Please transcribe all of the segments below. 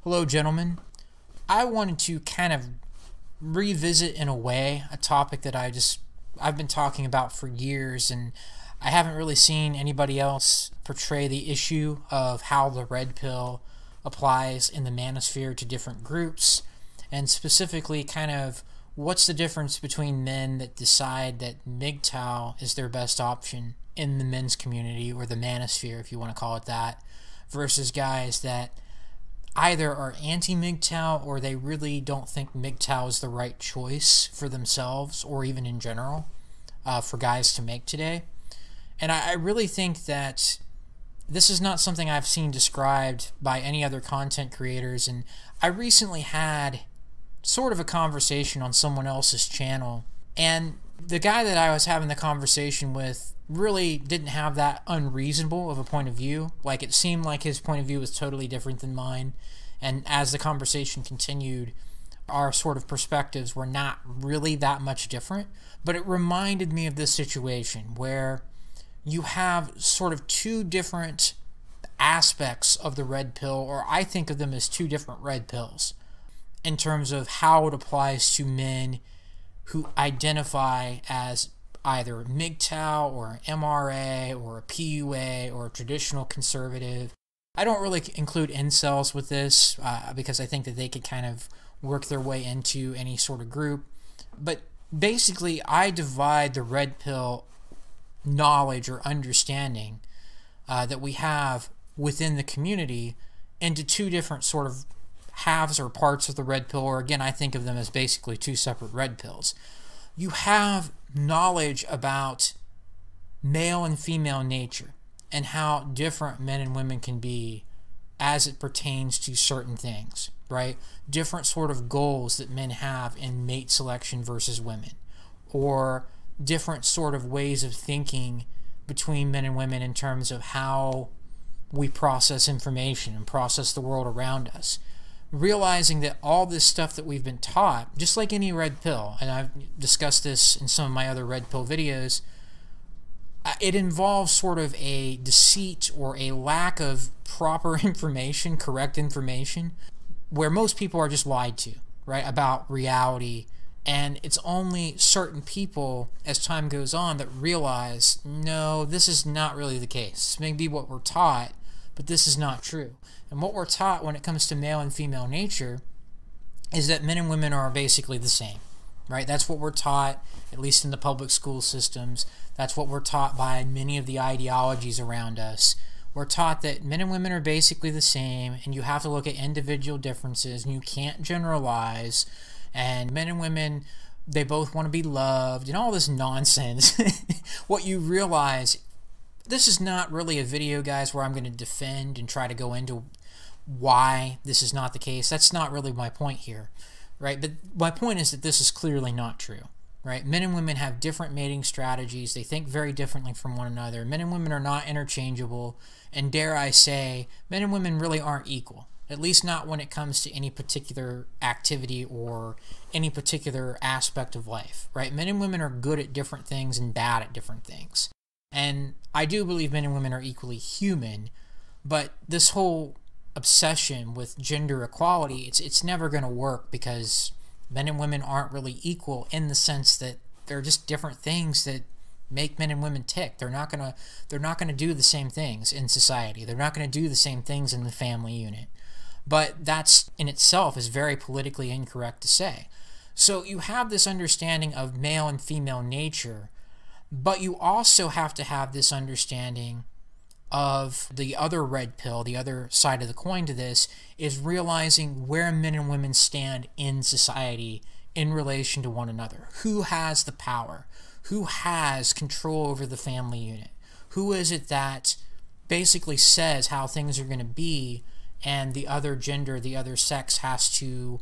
Hello, gentlemen. I wanted to kind of revisit, in a way, a topic that I've been talking about for years, and I haven't really seen anybody else portray the issue of how the red pill applies in the manosphere to different groups, and specifically kind of what's the difference between men that decide that MGTOW is their best option in the men's community, or the manosphere, if you want to call it that, versus guys that either are anti-MGTOW or they really don't think MGTOW is the right choice for themselves or even in general for guys to make today. And I really think that this is not something I've seen described by any other content creators. And I recently had sort of a conversation on someone else's channel, and the guy that I was having the conversation with really didn't have that unreasonable of a point of view. Like, it seemed like his point of view was totally different than mine, and as the conversation continued, our sort of perspectives were not really that much different. But it reminded me of this situation where you have sort of two different aspects of the red pill, or I think of them as two different red pills, in terms of how it applies to men who identify as either MGTOW or MRA or a PUA or a traditional conservative. I don't really include incels with this because I think that they could kind of work their way into any sort of group. But basically, I divide the red pill knowledge or understanding that we have within the community into two different sort of halves or parts of the red pill, or again, I think of them as basically two separate red pills. You have knowledge about male and female nature and how different men and women can be as it pertains to certain things, right? Different sort of goals that men have in mate selection versus women, or different sort of ways of thinking between men and women in terms of how we process information and process the world around us. Realizing that all this stuff that we've been taught, just like any red pill, and I've discussed this in some of my other red pill videos, it involves sort of a deceit or a lack of proper information, correct information, where most people are just lied to, right, about reality. And it's only certain people, as time goes on, that realize, no, this is not really the case. This may be what we're taught, but this is not true. And what we're taught when it comes to male and female nature is that men and women are basically the same, right? That's what we're taught, at least in the public school systems. That's what we're taught by many of the ideologies around us. We're taught that men and women are basically the same, and you have to look at individual differences, and you can't generalize. And men and women, they both want to be loved, and all this nonsense. What you realize, this is not really a video, guys, where I'm going to defend and try to go into why this is not the case. That's not really my point here, right? But my point is that this is clearly not true, right? Men and women have different mating strategies. They think very differently from one another. Men and women are not interchangeable, and dare I say, men and women really aren't equal, at least not when it comes to any particular activity or any particular aspect of life, right? Men and women are good at different things and bad at different things. And I do believe men and women are equally human, but this whole obsession with gender equality, it's never going to work, because men and women aren't really equal in the sense that they're just different things that make men and women tick. They're not going to do the same things in society. They're not going to do the same things in the family unit. But that's in itself is very politically incorrect to say. So you have this understanding of male and female nature, but you also have to have this understanding of the other red pill, the other side of the coin to this, is realizing where men and women stand in society in relation to one another. Who has the power? Who has control over the family unit? Who is it that basically says how things are going to be, and the other gender, the other sex, has to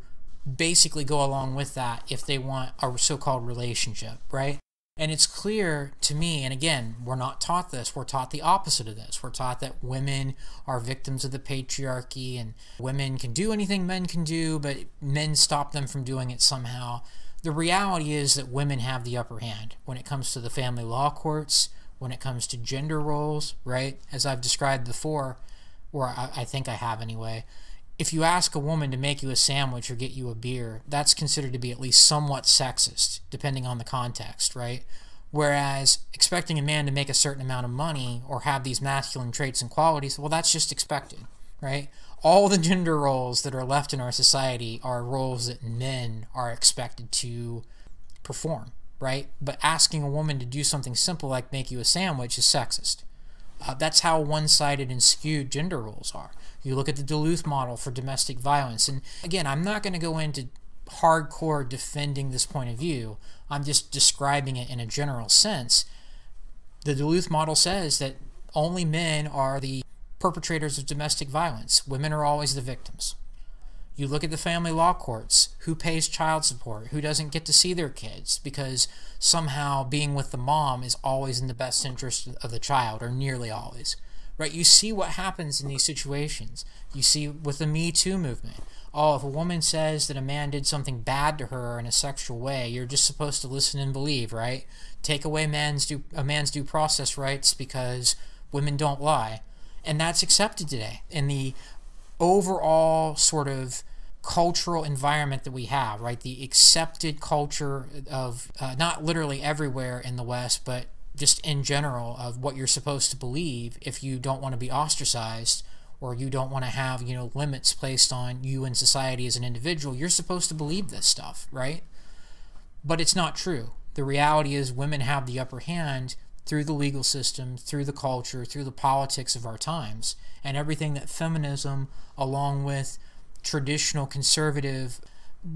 basically go along with that if they want a so-called relationship, right? And it's clear to me, and again, we're not taught this, we're taught the opposite of this. We're taught that women are victims of the patriarchy, and women can do anything men can do, but men stop them from doing it somehow. The reality is that women have the upper hand when it comes to the family law courts, when it comes to gender roles, right? As I've described before, or I think I have anyway, if you ask a woman to make you a sandwich or get you a beer, that's considered to be at least somewhat sexist, depending on the context, right? Whereas expecting a man to make a certain amount of money or have these masculine traits and qualities, well, that's just expected, right? All the gender roles that are left in our society are roles that men are expected to perform, right? But asking a woman to do something simple like make you a sandwich is sexist. That's how one-sided and skewed gender roles are. You look at the Duluth model for domestic violence, and again, I'm not going to go into hardcore defending this point of view. I'm just describing it in a general sense. The Duluth model says that only men are the perpetrators of domestic violence. Women are always the victims. You look at the family law courts. Who pays child support? Who doesn't get to see their kids because somehow being with the mom is always in the best interest of the child, or nearly always, right? You see what happens in these situations. You see with the Me Too movement. Oh, if a woman says that a man did something bad to her in a sexual way, you're just supposed to listen and believe, right? Take away a man's due process rights because women don't lie. And that's accepted today in the overall sort of cultural environment that we have, right? The accepted culture of not literally everywhere in the West, but just in general of what you're supposed to believe if you don't want to be ostracized or you don't want to have, you know, limits placed on you in society as an individual. You're supposed to believe this stuff, right? But it's not true. The reality is women have the upper hand through the legal system, through the culture, through the politics of our times, and everything that feminism, along with traditional conservative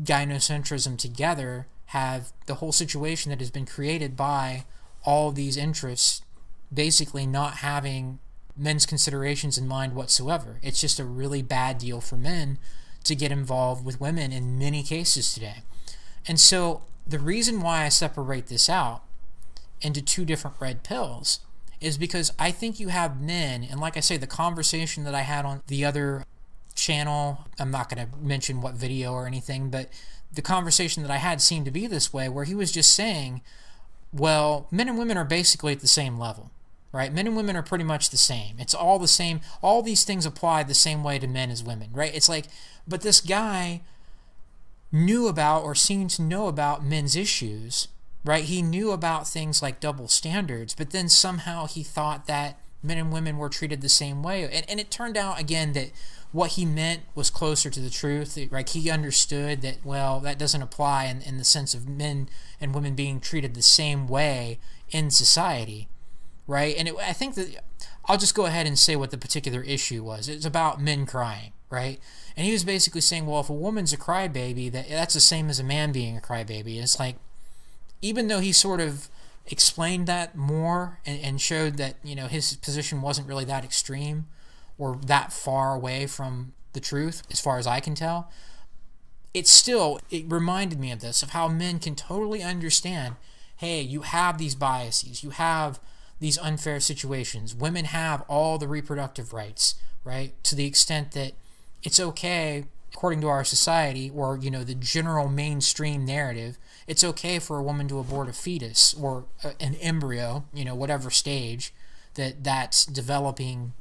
gynocentrism together, have the whole situation that has been created by all of these interests basically not having men's considerations in mind whatsoever. It's just a really bad deal for men to get involved with women in many cases today. And so the reason why I separate this out into two different red pills is because I think you have men, and like I say, the conversation that I had on the other channel, I'm not going to mention what video or anything, but the conversation that I had seemed to be this way, where he was just saying, well, men and women are basically at the same level, right? Men and women are pretty much the same. It's all the same. All these things apply the same way to men as women, right? It's like, but this guy knew about or seemed to know about men's issues, right? He knew about things like double standards, but then somehow he thought that men and women were treated the same way. And it turned out, again, that what he meant was closer to the truth. Right? He understood that, well, that doesn't apply in the sense of men and women being treated the same way in society, right? And I think that I'll just go ahead and say what the particular issue was. It's about men crying, right? And he was basically saying, well, if a woman's a crybaby, that's the same as a man being a crybaby. And it's like, even though he sort of explained that more and showed that, you know, his position wasn't really that extreme or that far away from the truth, as far as I can tell, it reminded me of this, of how men can totally understand, hey, you have these biases, you have these unfair situations. Women have all the reproductive rights, right? To the extent that it's okay, according to our society, or, you know, the general mainstream narrative, it's okay for a woman to abort a fetus or an embryo, you know, whatever stage that developing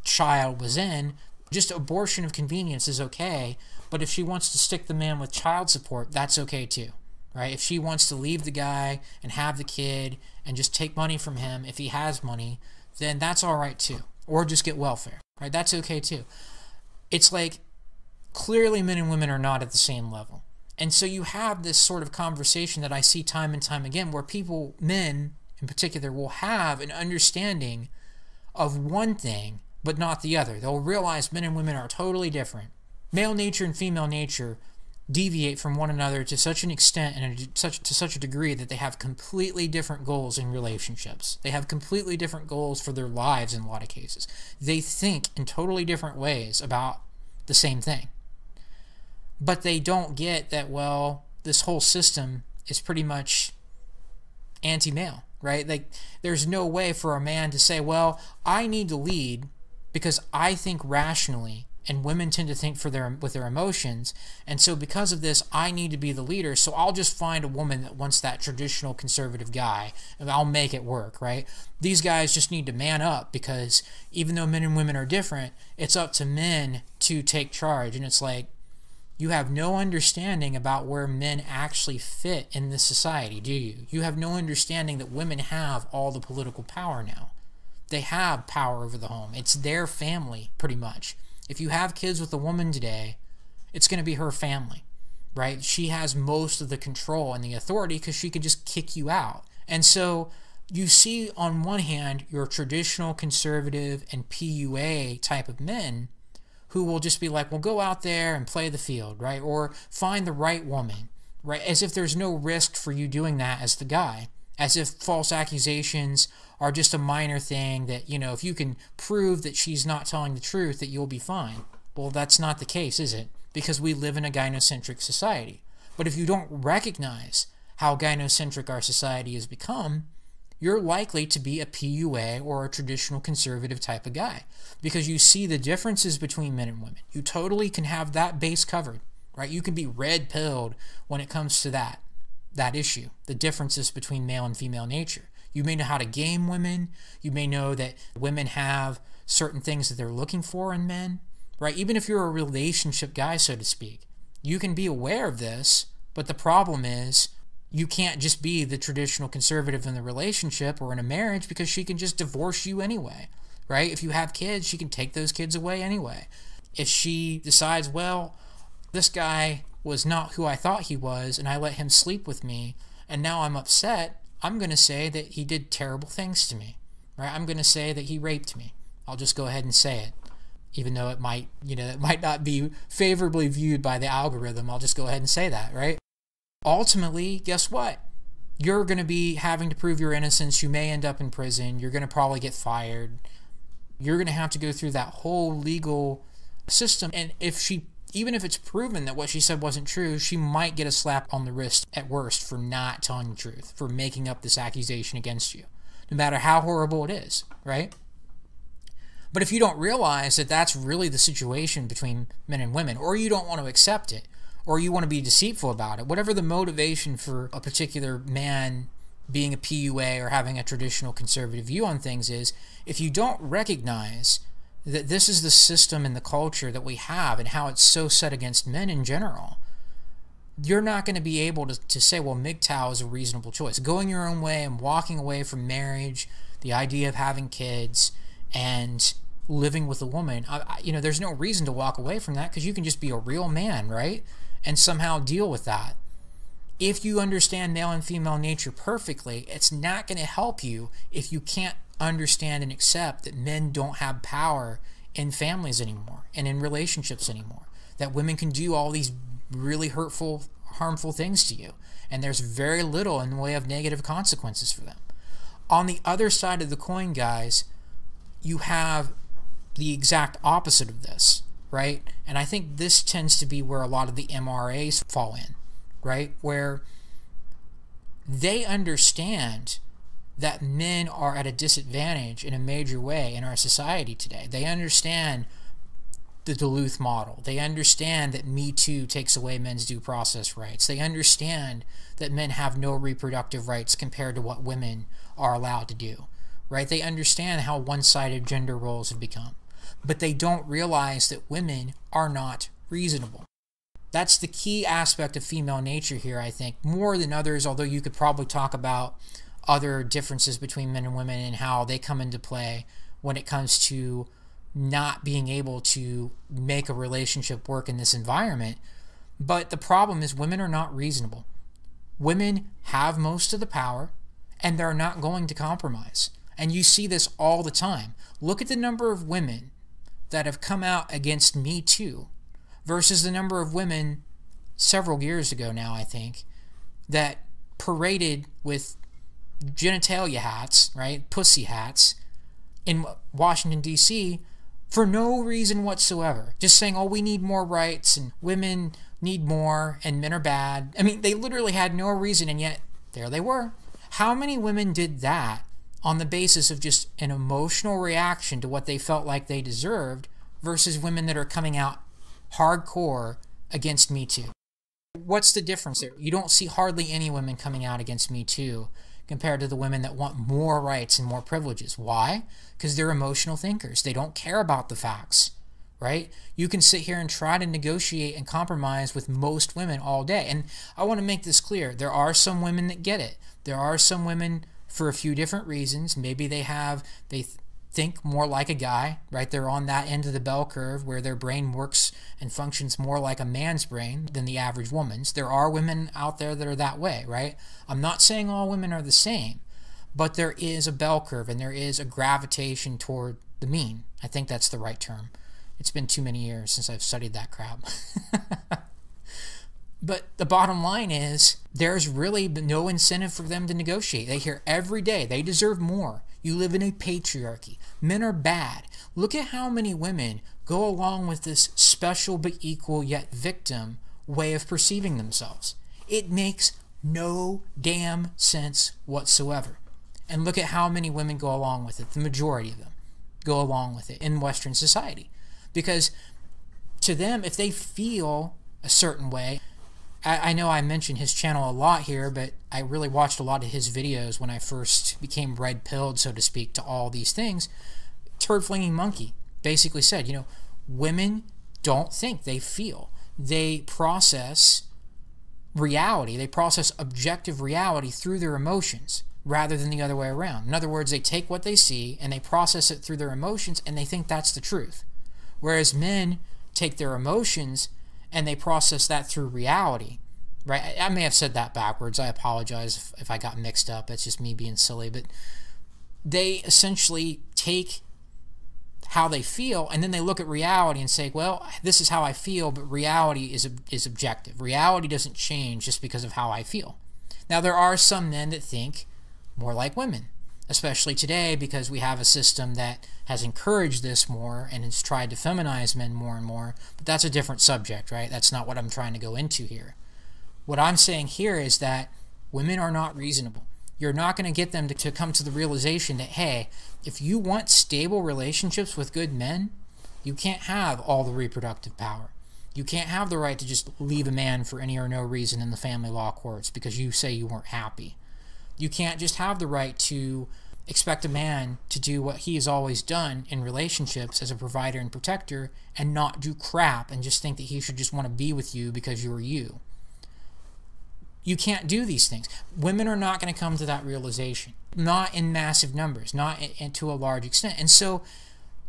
child was in. Just abortion of convenience is okay, but if she wants to stick the man with child support, that's okay too, right? If she wants to leave the guy and have the kid and just take money from him if he has money, then that's all right too. Or just get welfare, right? That's okay too. It's like, clearly men and women are not at the same level. And so you have this sort of conversation that I see time and time again where people, men in particular, will have an understanding of one thing but not the other. They'll realize men and women are totally different. Male nature and female nature deviate from one another to such an extent and to such a degree that they have completely different goals in relationships. They have completely different goals for their lives in a lot of cases. They think in totally different ways about the same thing. But they don't get that, well, this whole system is pretty much anti-male, right? Like, there's no way for a man to say, well, I need to lead because I think rationally and women tend to think with their emotions. And so because of this, I need to be the leader, so I'll just find a woman that wants that traditional conservative guy and I'll make it work, right? These guys just need to man up, because even though men and women are different, it's up to men to take charge. And it's like, you have no understanding about where men actually fit in this society, do you? You have no understanding that women have all the political power now. They have power over the home. It's their family, pretty much. If you have kids with a woman today, it's going to be her family, right? She has most of the control and the authority because she could just kick you out. And so you see, on one hand, your traditional conservative and PUA type of men who will just be like, well, go out there and play the field, right? Or find the right woman, right? As if there's no risk for you doing that as the guy. As if false accusations are just a minor thing that, you know, if you can prove that she's not telling the truth, that you'll be fine. Well, that's not the case, is it? Because we live in a gynocentric society. But if you don't recognize how gynocentric our society has become, you're likely to be a PUA or a traditional conservative type of guy, because you see the differences between men and women. You totally can have that base covered, right? You can be red-pilled when it comes to that issue, the differences between male and female nature. You may know how to game women. You may know that women have certain things that they're looking for in men, right? Even if you're a relationship guy, so to speak, you can be aware of this, but the problem is you can't just be the traditional conservative in the relationship or in a marriage, because she can just divorce you anyway, right? If you have kids, she can take those kids away anyway. If she decides, well, this guy was not who I thought he was, and I let him sleep with me, and now I'm upset, I'm going to say that he did terrible things to me, right? I'm going to say that he raped me. I'll just go ahead and say it. Even though it might, it might not be favorably viewed by the algorithm, I'll just go ahead and say that, right? Ultimately, guess what? You're going to be having to prove your innocence. You may end up in prison. You're going to probably get fired. You're going to have to go through that whole legal system. And even if it's proven that what she said wasn't true, she might get a slap on the wrist at worst for not telling the truth, for making up this accusation against you, no matter how horrible it is, right? But if you don't realize that that's really the situation between men and women, or you don't want to accept it, or you want to be deceitful about it, whatever the motivation for a particular man being a PUA or having a traditional conservative view on things is, if you don't recognize that this is the system and the culture that we have and how it's so set against men in general, you're not going to be able to say, well, MGTOW is a reasonable choice. Going your own way and walking away from marriage, the idea of having kids, and living with a woman, there's no reason to walk away from that, because you can just be a real man, right? And somehow deal with that. If you understand male and female nature perfectly, it's not going to help you if you can't understand and accept that men don't have power in families anymore and in relationships anymore. That women can do all these really hurtful, harmful things to you, and there's very little in the way of negative consequences for them. On the other side of the coin, guys, you have the exact opposite of this, right? And I think this tends to be where a lot of the MRAs fall in, right? Where they understand that men are at a disadvantage in a major way in our society today. They understand the Duluth model. They understand that Me Too takes away men's due process rights. They understand that men have no reproductive rights compared to what women are allowed to do, right? They understand how one-sided gender roles have become. But they don't realize that women are not reasonable. That's the key aspect of female nature here, I think, more than others, although you could probably talk about other differences between men and women and how they come into play when it comes to not being able to make a relationship work in this environment. But the problem is women are not reasonable. Women have most of the power, and they're not going to compromise. And you see this all the time. Look at the number of women that have come out against Me Too versus the number of women several years ago now, I think, that paraded with genitalia hats, right, pussy hats, in Washington, D.C. for no reason whatsoever. Just saying, oh, we need more rights, and women need more, and men are bad. I mean, they literally had no reason, and yet there they were. How many women did that on the basis of just an emotional reaction to what they felt like they deserved versus women that are coming out hardcore against Me Too. What's the difference there? You don't see hardly any women coming out against Me Too compared to the women that want more rights and more privileges. Why? Because they're emotional thinkers. They don't care about the facts, right? You can sit here and try to negotiate and compromise with most women all day. And I want to make this clear. There are some women that get it. There are some women for a few different reasons. Maybe they think more like a guy, right? They're on that end of the bell curve where their brain works and functions more like a man's brain than the average woman's. There are women out there that are that way, right? I'm not saying all women are the same, but there is a bell curve and there is a gravitation toward the mean. I think that's the right term. It's been too many years since I've studied that crap. But the bottom line is there's really no incentive for them to negotiate. They hear every day they deserve more. You live in a patriarchy. Men are bad. Look at how many women go along with this special but equal yet victim way of perceiving themselves. It makes no damn sense whatsoever. And look at how many women go along with it. The majority of them go along with it in Western society. Because to them, if they feel a certain way, I know I mentioned his channel a lot here, but I really watched a lot of his videos when I first became red-pilled, so to speak, to all these things. Turd-flinging monkey basically said, women don't think, they feel. They process reality. They process objective reality through their emotions rather than the other way around. In other words, they take what they see and they process it through their emotions and they think that's the truth. Whereas men take their emotions and they process that through reality, right? I may have said that backwards. I apologize if I got mixed up. It's just me being silly. But they essentially take how they feel, and then they look at reality and say, well, this is how I feel, but reality is objective. Reality doesn't change just because of how I feel. Now, there are some men that think more like women, especially today because we have a system that has encouraged this more and has tried to feminize men more and more, but that's a different subject, right? That's not what I'm trying to go into here. What I'm saying here is that women are not reasonable. You're not going to get them to come to the realization that, hey, if you want stable relationships with good men, you can't have all the reproductive power. You can't have the right to just leave a man for any or no reason in the family law courts because you say you weren't happy. You can't just have the right to expect a man to do what he has always done in relationships as a provider and protector and not do crap and just think that he should just want to be with you because you're you. You can't do these things. Women are not going to come to that realization. Not in massive numbers, not to a large extent. And so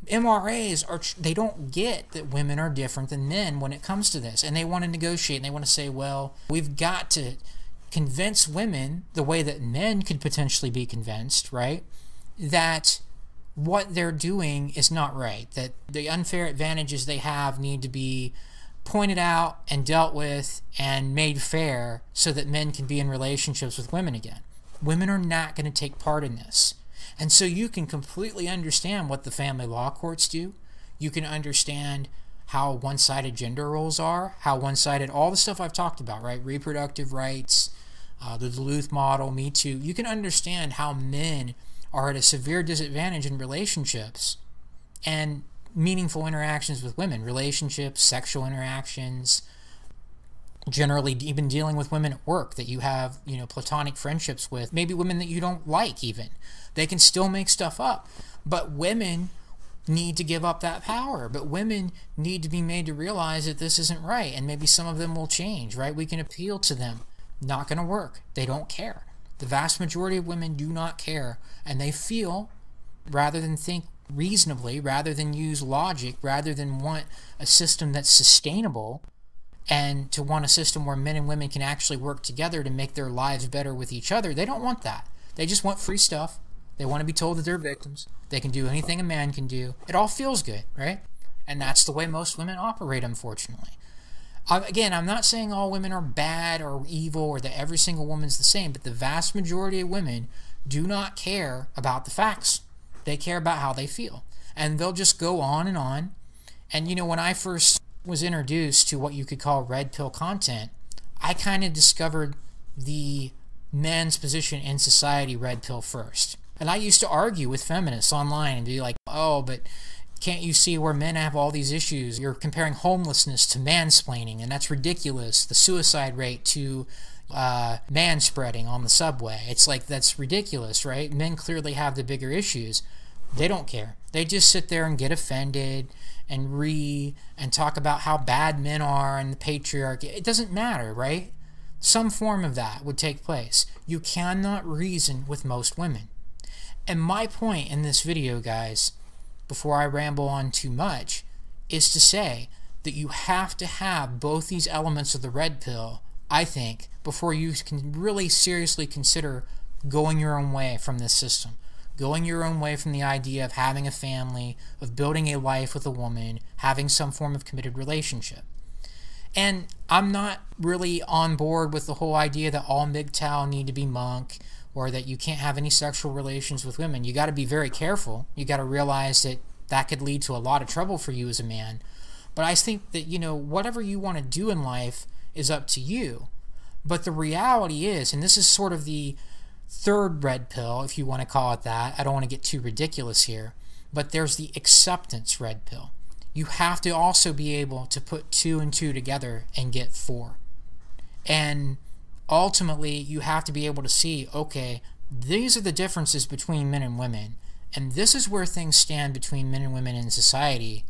MRAs, they don't get that women are different than men when it comes to this. And they want to negotiate and they want to say, well, we've got to convince women the way that men could potentially be convinced, right? That what they're doing is not right. That the unfair advantages they have need to be pointed out and dealt with and made fair so that men can be in relationships with women again. Women are not going to take part in this. And so you can completely understand what the family law courts do. You can understand how one-sided gender roles are, how one-sided all the stuff I've talked about, right? Reproductive rights, the Duluth model, Me Too. You can understand how men are at a severe disadvantage in relationships and meaningful interactions with women, relationships, sexual interactions, generally even dealing with women at work that you have, platonic friendships with, maybe women that you don't like even. They can still make stuff up, but women need to give up that power. But women need to be made to realize that this isn't right, and maybe some of them will change, right? We can appeal to them. Not going to work. They don't care. The vast majority of women do not care, and they feel, rather than think reasonably, rather than use logic, rather than want a system that's sustainable, and to want a system where men and women can actually work together to make their lives better with each other. They don't want that. They just want free stuff. They want to be told that they're victims. They can do anything a man can do. It all feels good, right? And that's the way most women operate, unfortunately. Again, I'm not saying all women are bad or evil or that every single woman's the same, but the vast majority of women do not care about the facts. They care about how they feel. And they'll just go on and on. And when I first was introduced to what you could call red pill content, I kind of discovered the men's position in society red pill first. And I used to argue with feminists online and be like, oh, but Can't you see where men have all these issues? You're comparing homelessness to mansplaining, and that's ridiculous. The suicide rate to manspreading on the subway. It's like, that's ridiculous, right? Men clearly have the bigger issues. They don't care. They just sit there and get offended and talk about how bad men are and the patriarchy. It doesn't matter, right? Some form of that would take place. You cannot reason with most women. And my point in this video, guys, before I ramble on too much, is to say that you have to have both these elements of the red pill, I think, before you can really seriously consider going your own way from this system. Going your own way from the idea of having a family, of building a life with a woman, having some form of committed relationship. And I'm not really on board with the whole idea that all MGTOW need to be monk, or that you can't have any sexual relations with women. You got to be very careful. You got to realize that that could lead to a lot of trouble for you as a man. But I think that, you know, whatever you want to do in life is up to you. But the reality is, and this is sort of the third red pill, if you want to call it that. I don't want to get too ridiculous here. But there's the acceptance red pill. You have to also be able to put 2 and 2 together and get 4. And ultimately, you have to be able to see, okay, these are the differences between men and women, and this is where things stand between men and women in society.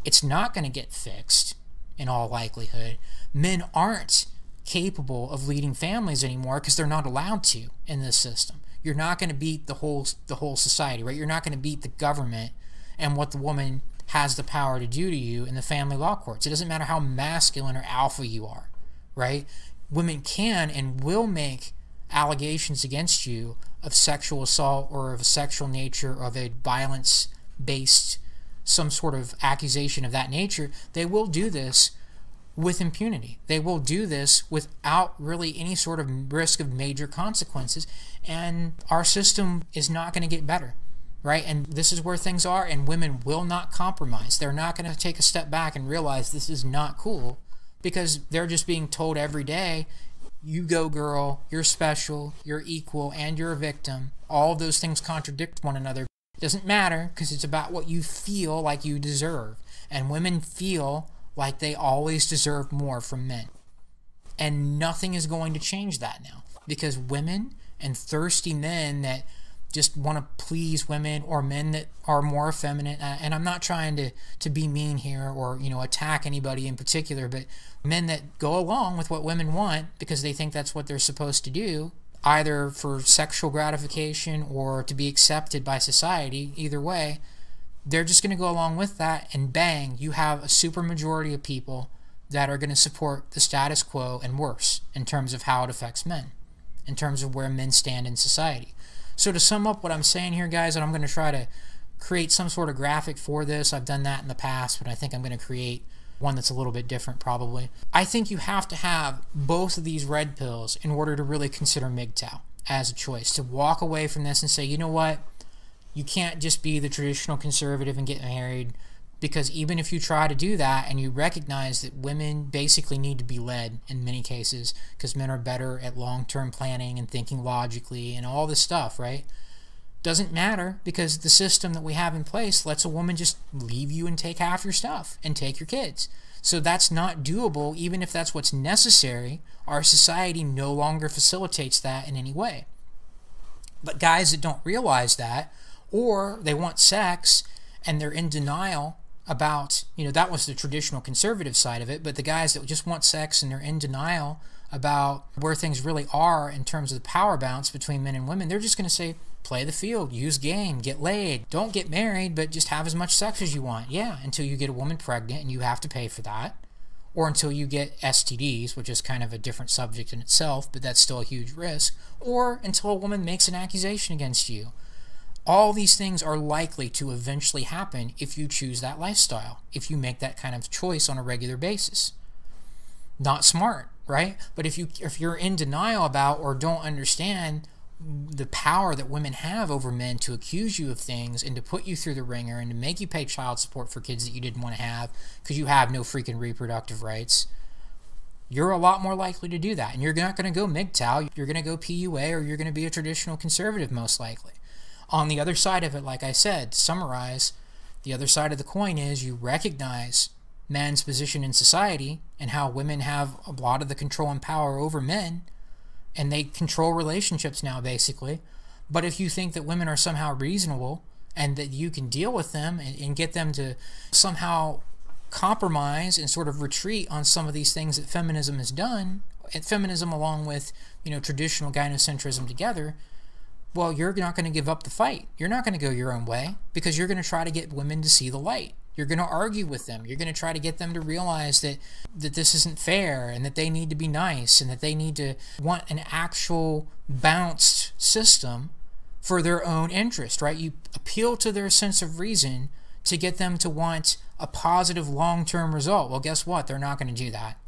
It's not going to get fixed, in all likelihood. Men aren't capable of leading families anymore because they're not allowed to in this system. You're not going to beat the whole society, right? You're not going to beat the government and what the woman has the power to do to you in the family law courts. It doesn't matter how masculine or alpha you are, right? Women can and will make allegations against you of sexual assault or of a sexual nature, or of a violence-based, some sort of accusation of that nature. They will do this with impunity. They will do this without really any sort of risk of major consequences, and our system is not going to get better, right? And this is where things are, and women will not compromise. They're not going to take a step back and realize this is not cool, because they're just being told every day, you go girl, you're special, you're equal, and you're a victim. All of those things contradict one another. It doesn't matter, because it's about what you feel like you deserve. And women feel like they always deserve more from men. And nothing is going to change that now, because women and thirsty men that just want to please women, or men that are more effeminate, and I'm not trying to be mean here or, you know, attack anybody in particular, but men that go along with what women want because they think that's what they're supposed to do, either for sexual gratification or to be accepted by society. Either way, they're just going to go along with that, and bang, you have a super majority of people that are going to support the status quo and worse in terms of how it affects men, in terms of where men stand in society. So to sum up what I'm saying here, guys, and I'm going to try to create some sort of graphic for this. I've done that in the past, but I think I'm going to create one that's a little bit different probably. I think you have to have both of these red pills in order to really consider MGTOW as a choice, to walk away from this and say, you know what, you can't just be the traditional conservative and get married, because even if you try to do that and you recognize that women basically need to be led in many cases, because men are better at long-term planning and thinking logically and all this stuff, right? Doesn't matter, because the system that we have in place lets a woman just leave you and take half your stuff and take your kids. So that's not doable, even if that's what's necessary. Our society no longer facilitates that in any way. But guys that don't realize that, or they want sex and they're in denial about, you know, that was the traditional conservative side of it, but the guys that just want sex and they're in denial about where things really are in terms of the power balance between men and women, they're just going to say, play the field, use game, get laid, don't get married, but just have as much sex as you want. Yeah, until you get a woman pregnant and you have to pay for that, or until you get STDs, which is kind of a different subject in itself, but that's still a huge risk, or until a woman makes an accusation against you. All these things are likely to eventually happen if you choose that lifestyle, if you make that kind of choice on a regular basis. Not smart, right? But if you're in denial about or don't understand the power that women have over men to accuse you of things and to put you through the ringer and to make you pay child support for kids that you didn't want to have because you have no freaking reproductive rights, you're a lot more likely to do that. And you're not going to go MGTOW, you're going to go PUA, or you're going to be a traditional conservative most likely. On the other side of it, like I said, to summarize, The other side of the coin is you recognize men's position in society and how women have a lot of the control and power over men, and they control relationships now, basically. But if you think that women are somehow reasonable and that you can deal with them and get them to somehow compromise and sort of retreat on some of these things that feminism has done, and feminism along with, traditional gynocentrism together, well, you're not going to give up the fight. You're not going to go your own way because you're going to try to get women to see the light. You're going to argue with them. You're going to try to get them to realize that this isn't fair and that they need to be nice and that they need to want an actual balanced system for their own interest, right? You appeal to their sense of reason to get them to want a positive long-term result. Well, guess what? They're not going to do that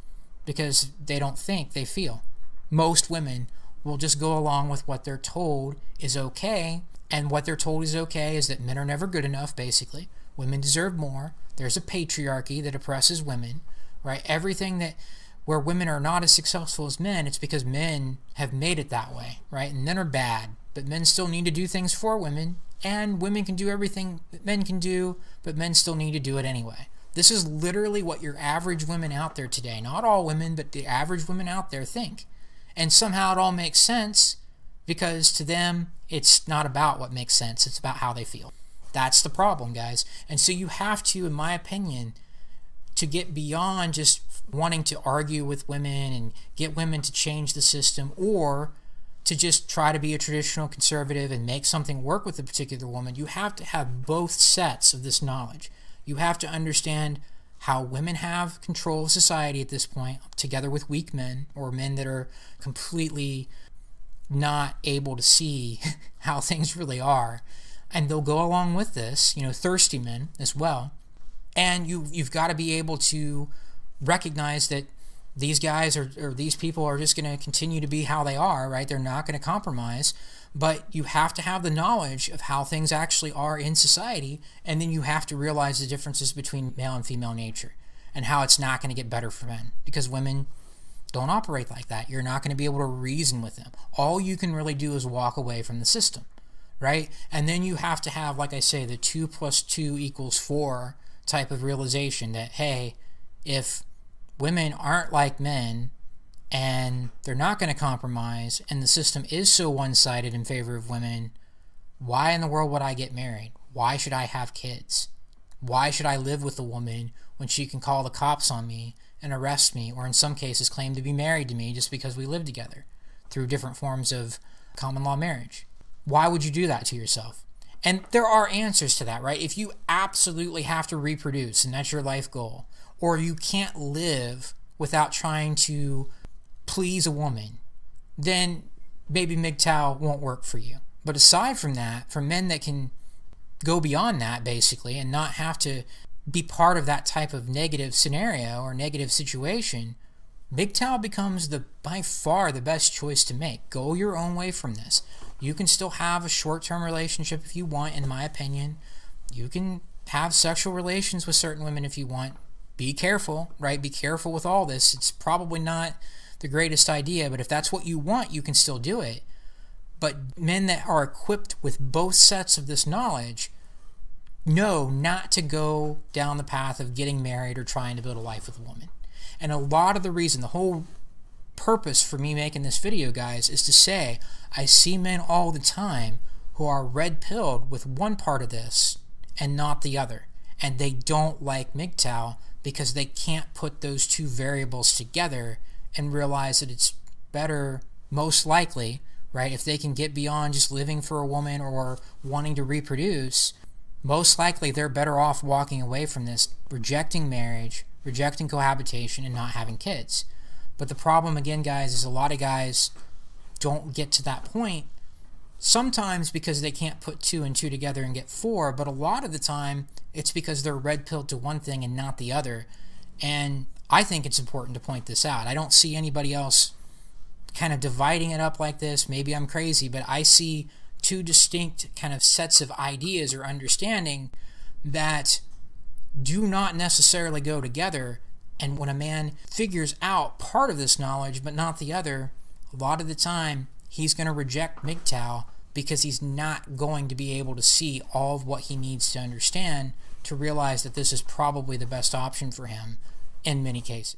because they don't think, they feel. Most women will just go along with what they're told is okay, and what they're told is okay is that men are never good enough, basically. Women deserve more. There's a patriarchy that oppresses women, right? Everything where women are not as successful as men, it's because men have made it that way, right? And men are bad, but men still need to do things for women, and women can do everything that men can do, but men still need to do it anyway. This is literally what your average women out there today, not all women, but the average women out there think. And somehow it all makes sense because to them, it's not about what makes sense. It's about how they feel. That's the problem, guys. And so you have to, in my opinion, to get beyond just wanting to argue with women and get women to change the system, or to just try to be a traditional conservative and make something work with a particular woman. You have to have both sets of this knowledge. You have to understand how women have control of society at this point, together with weak men or men that are completely not able to see how things really are. And they'll go along with this, thirsty men as well. And you've got to be able to recognize that these guys or these people are just going to continue to be how they are, right? They're not going to compromise. But you have to have the knowledge of how things actually are in society, and then you have to realize the differences between male and female nature and how it's not going to get better for men because women don't operate like that. You're not going to be able to reason with them. All you can really do is walk away from the system, right? And then you have to have, like I say, the 2 + 2 = 4 type of realization that, hey, if women aren't like men, and they're not going to compromise, and the system is so one-sided in favor of women, why in the world would I get married? Why should I have kids? Why should I live with a woman when she can call the cops on me and arrest me, or in some cases claim to be married to me just because we live together through different forms of common law marriage? Why would you do that to yourself? And there are answers to that, right? If you absolutely have to reproduce and that's your life goal, or you can't live without trying to please a woman, then maybe MGTOW won't work for you. But aside from that, for men that can go beyond that, basically, and not have to be part of that type of negative scenario or negative situation, MGTOW becomes by far the best choice to make. Go your own way from this. You can still have a short-term relationship if you want, in my opinion. You can have sexual relations with certain women if you want. Be careful, right? Be careful with all this. It's probably not the greatest idea, but if that's what you want, you can still do it. But men that are equipped with both sets of this knowledge know not to go down the path of getting married or trying to build a life with a woman. And a lot of the reason, the whole purpose for me making this video, guys, is to say I see men all the time who are red-pilled with one part of this and not the other. And they don't like MGTOW because they can't put those two variables together and realize that it's better, most likely, right, if they can get beyond just living for a woman or wanting to reproduce, most likely they're better off walking away from this, rejecting marriage, rejecting cohabitation, and not having kids. But the problem, again, guys, is a lot of guys don't get to that point, sometimes because they can't put 2 and 2 together and get 4, but a lot of the time it's because they're red-pilled to one thing and not the other. And I think it's important to point this out. I don't see anybody else kind of dividing it up like this. Maybe I'm crazy, but I see 2 distinct kind of sets of ideas or understanding that do not necessarily go together. And when a man figures out part of this knowledge but not the other, a lot of the time he's going to reject MGTOW because he's not going to be able to see all of what he needs to understand to realize that this is probably the best option for him in many cases.